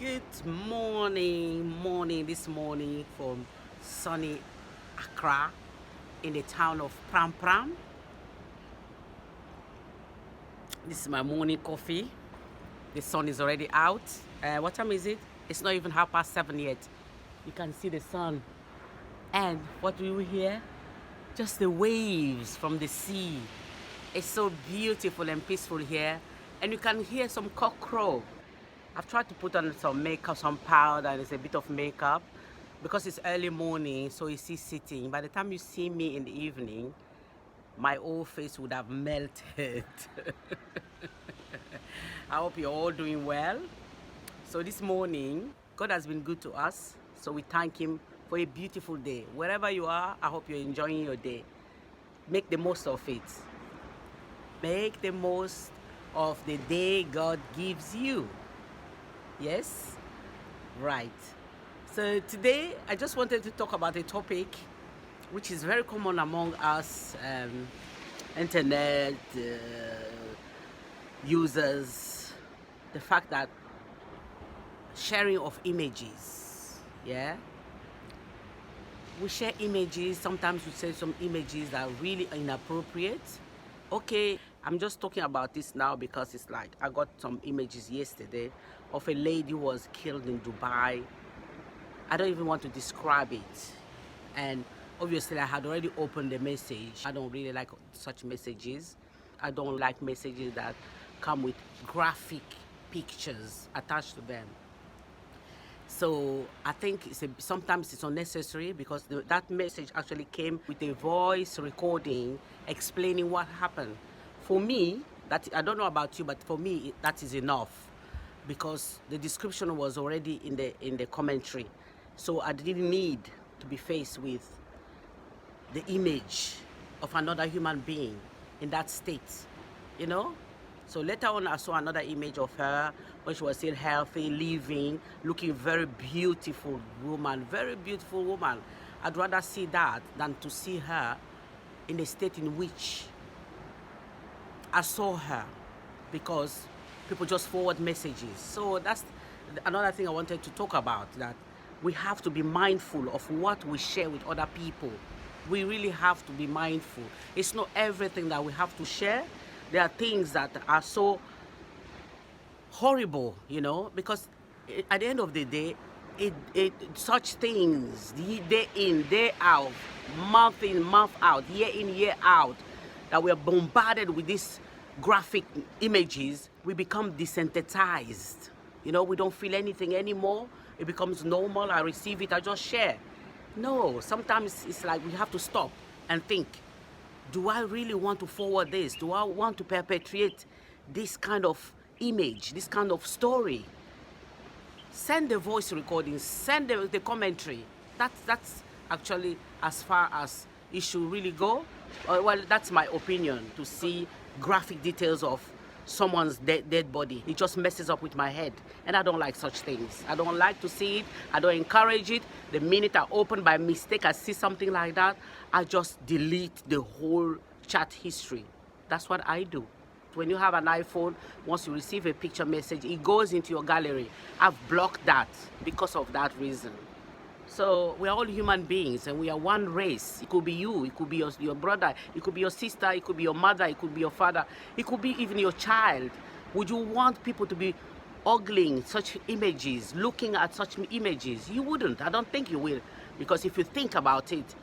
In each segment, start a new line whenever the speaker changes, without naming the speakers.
Good morning this morning from sunny Accra in the town of Pram Pram. This is my morning coffee. The sun is already out. What time is it? It's not even 7:30 yet. You can see the sun. And what do we hear? Just the waves from the sea. It's so beautiful and peaceful here. And you can hear some cock crow. I've tried to put on some makeup, some powder, and it's a bit of makeup because it's early morning, so you see sitting. By the time you see me in the evening, my whole face would have melted. I hope you're all doing well. So this morning, God has been good to us, so we thank Him for a beautiful day. Wherever you are, I hope you're enjoying your day. Make the most of it. Make the most of the day God gives you. Yes? Right. So today I just wanted to talk about a topic which is very common among us internet users. The fact that sharing of images. Yeah? We share images. Sometimes we share some images that are really inappropriate. Okay, I'm just talking about this now because it's like I got some images yesterday of a lady who was killed in Dubai. I don't even want to describe it. And obviously I had already opened the message. I don't really like such messages. I don't like messages that come with graphic pictures attached to them. So I think sometimes it's unnecessary because that message actually came with a voice recording explaining what happened. For me, I don't know about you, but for me that is enough because the description was already in the commentary. So I didn't need to be faced with the image of another human being in that state, you know? So later on, I saw another image of her when she was still healthy, living, looking very beautiful woman, very beautiful woman. I'd rather see that than to see her in the state in which I saw her because people just forward messages. So that's another thing I wanted to talk about, that we have to be mindful of what we share with other people. We really have to be mindful. It's not everything that we have to share. There are things that are so horrible, because at the end of the day, such things, day in, day out, month in, month out, year in, year out, that we are bombarded with these graphic images, we become desensitized. We don't feel anything anymore. It becomes normal. I receive it, I just share. No, sometimes it's like we have to stop and think. Do I really want to forward this? Do I want to perpetuate this kind of image, this kind of story? Send the voice recording, send the commentary. That's actually as far as it should really go. Well, that's my opinion, to see graphic details of someone's dead body. It just messes up with my head, and I don't like such things. I don't like to see it. I don't encourage it. The minute I open by mistake, I see something like that, I just delete the whole chat history. That's what I do. When you have an iPhone, once you receive a picture message, it goes into your gallery. I've blocked that because of that reason. So we are all human beings and we are one race. It could be you, it could be your brother, it could be your sister, it could be your mother, it could be your father, it could be even your child. Would you want people to be ogling such images, looking at such images? You wouldn't. I don't think you will. Because if you think about it,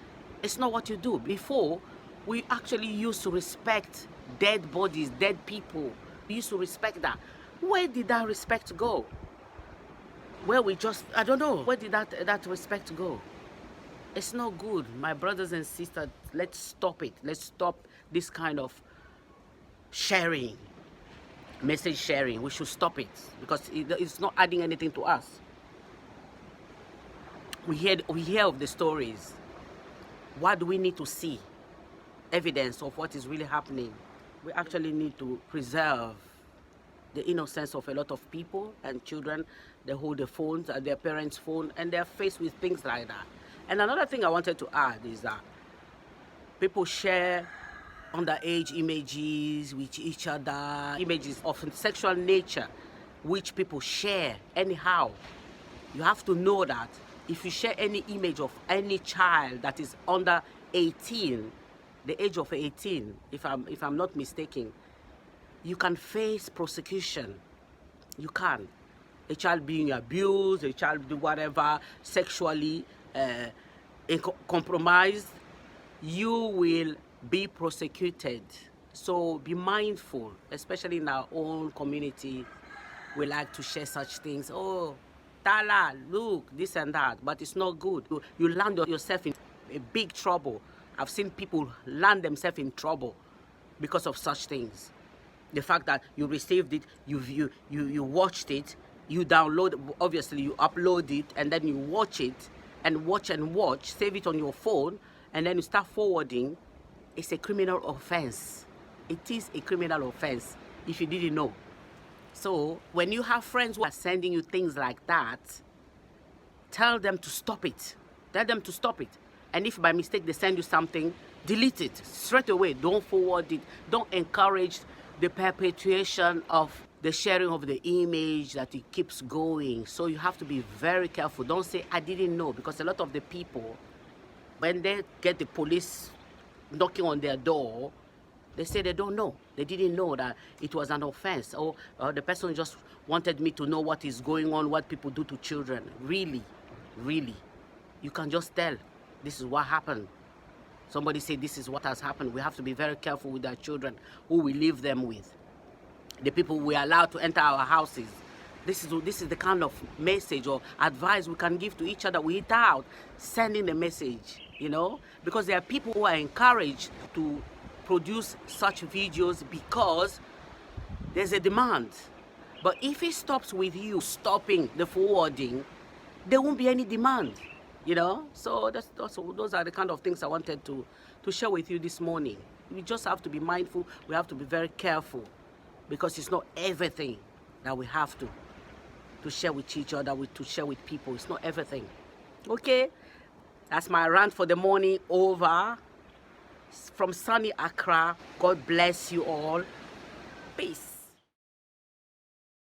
it's not what you do. Before, we actually used to respect dead bodies, dead people. We used to respect that. Where did that respect go? Where we just, I don't know, where did that respect go? It's not good. My brothers and sisters, let's stop it. Let's stop this kind of sharing, message sharing. We should stop it because it's not adding anything to us. We hear of the stories. What do we need to see? Evidence of what is really happening. We actually need to preserve the innocence of a lot of people and children. They hold the phones, their parents' phone, and they're faced with things like that. And another thing I wanted to add is that people share underage images with each other, images of sexual nature. which people share anyhow. You have to know that if you share any image of any child that is under 18, the age of 18, if I'm not mistaken, you can face prosecution. You can. A child being abused, a child do whatever, sexually compromised, you will be prosecuted. So be mindful, especially in our own community. We like to share such things. Oh, Tala, look, this and that, but it's not good. You land yourself in a big trouble. I've seen people land themselves in trouble because of such things. The fact that you received it, you watched it, you download, obviously you upload it, and then you watch it, and watch, save it on your phone, and then you start forwarding. It's a criminal offense. It is a criminal offense if you didn't know. So when you have friends who are sending you things like that, tell them to stop it. Tell them to stop it. And if by mistake they send you something, delete it straight away. Don't forward it. Don't encourage the perpetuation of the sharing of the image that it keeps going. So you have to be very careful. Don't say, I didn't know, because a lot of the people, when they get the police knocking on their door, they say they don't know. They didn't know that it was an offense. Or the person just wanted me to know what is going on, what people do to children. Really, really. You can just tell, this is what happened. Somebody say this is what has happened. We have to be very careful with our children, who we leave them with. The people we are allowed to enter our houses. This is the kind of message or advice we can give to each other without sending a message, you know? Because there are people who are encouraged to produce such videos because there's a demand. But if it stops with you stopping the forwarding, there won't be any demand, you know? So those are the kind of things I wanted to share with you this morning. We just have to be mindful. We have to be very careful, because it's not everything that we have to share with each other, to share with people. It's not everything. Okay? That's my rant for the morning over. From sunny Accra, God bless you all. Peace.